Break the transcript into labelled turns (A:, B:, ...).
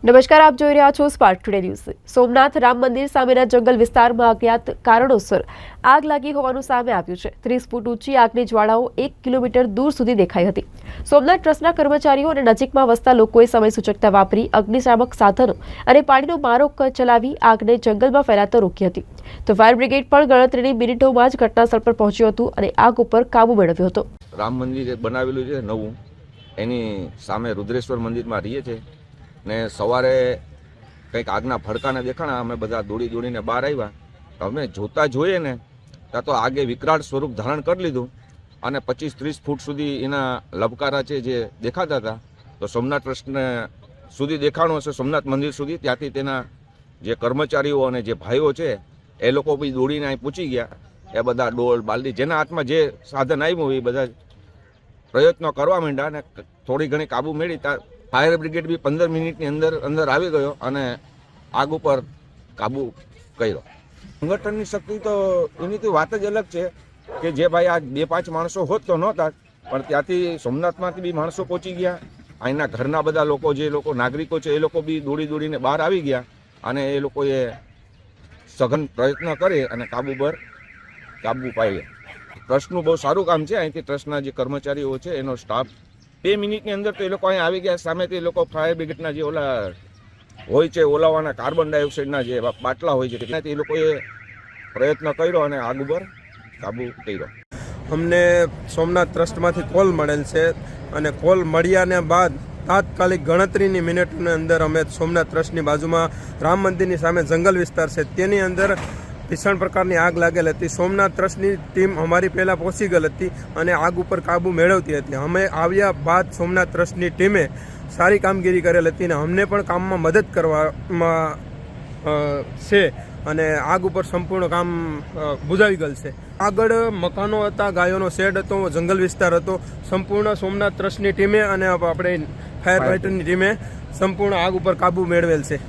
A: નમસ્કાર, આપ જોઈ રહ્યા છો spark today news. Somnath Ram મંદિર સામેના જંગલ વિસ્તારમાં અજ્ઞાત કારણોસર આગ લાગી હોવાનું સામે આવ્યું છે। 30 ફૂટ ઊંચી આગની જ્વાળાઓ 1 કિલોમીટર દૂર સુધી દેખાઈ હતી। સોમનાથ ટ્રસ્ટના કર્મચારીઓ અને નજીકમાં વસતા લોકોએ સમય સૂચકતા વાપરી અગ્નિશામક સાધનો અને પાણીનો મારો ચલાવી આગને જંગલમાં ફેલાતો રોકી હતી। તો ફાયર બ્રિગેડ પણ ગણતરીની મિનિટોમાં જ ઘટનાસ્થળ પર પહોંચ્યું હતું અને આગ ઉપર કાબુ મેળવ્યો હતો।
B: રામ મંદિર બનાવેલું છે નવું, એની સામે રુદ્રેશ્વર મંદિરમાં રહીએ છીએ ને સવારે કંઈક આગના ફડકાને દેખાણા, અમે બધા દોડીને બહાર આવ્યા। અમે જોતા જોઈએ ને ત્યાં તો આગે વિકરાળ સ્વરૂપ ધારણ કરી લીધું અને 25-30 ફૂટ સુધી એના લબકારા છે જે દેખાતા હતા। તો સોમનાથ ટ્રસ્ટને સુધી દેખાણું હશે, સોમનાથ મંદિર સુધી, ત્યાંથી તેના જે કર્મચારીઓ અને જે ભાઈઓ છે એ લોકો બી દોડીને અહીં પહોંચી ગયા। એ બધા ડોલ બાલદી જેના હાથમાં જે સાધન આવ્યું એ બધા પ્રયત્નો કરવા માંડ્યા અને થોડી ઘણી કાબુ મેળવી। ફાયર બ્રિગેડ બી 15 મિનિટની અંદર આવી ગયો અને આગ ઉપર કાબુ કર્યો। સંગઠનની શક્તિ તો એની તો વાત જ અલગ છે કે જે ભાઈ આ 2-5 માણસો હોત તો નહોતા, પણ ત્યાંથી સોમનાથમાંથી બી માણસો પહોંચી ગયા। અહીંના ઘરના બધા લોકો, જે લોકો નાગરિકો છે એ લોકો બી દોડીને બહાર આવી ગયા અને એ લોકોએ સઘન પ્રયત્ન કરી અને કાબુ પાડ્યા। ટ્રસ્ટનું બહુ સારું કામ છે। અહીંથી ટ્રસ્ટના જે કર્મચારીઓ છે એનો સ્ટાફ 2 મિનિટની અંદર તો એ લોકો અહીં આવી ગયા। સામેથી એ લોકો ફાયર બ્રિગેડના જે ઓલા હોય છે, ઓલાવાના કાર્બન ડાયોક્સાઇડના જે બાટલા હોય છે તેનાથી એ લોકોએ પ્રયત્ન કર્યો અને આગ ઉપર કાબુ કર્યો।
C: અમને સોમનાથ ટ્રસ્ટમાંથી કોલ મળેલ છે અને કોલ મળ્યાને બાદ તાત્કાલિક ગણતરીની મિનિટની અંદર અમે સોમનાથ ટ્રસ્ટની બાજુમાં રામ મંદિરની સામે જંગલ વિસ્તાર છે તેની અંદર ભીષણ પ્રકારની આગ લાગેલ હતી। સોમનાથ ટ્રસ્ટની ટીમ અમારી પહેલાં પહોંચી ગઈ હતી અને આગ ઉપર કાબુ મેળવતી હતી। અમે આવ્યા બાદ સોમનાથ ટ્રસ્ટની ટીમે સારી કામગીરી કરેલ હતી અને અમને પણ કામમાં મદદ કરવામાં છે અને આગ ઉપર સંપૂર્ણ કામ બુઝાવી ગયેલ છે। આગળ મકાનો હતા, ગાયોનો શેડ હતો, જંગલ વિસ્તાર હતો। સંપૂર્ણ સોમનાથ ટ્રસ્ટની ટીમે અને આપણે ફાયર ફાઇટરની ટીમે સંપૂર્ણ આગ ઉપર કાબુ મેળવેલ છે।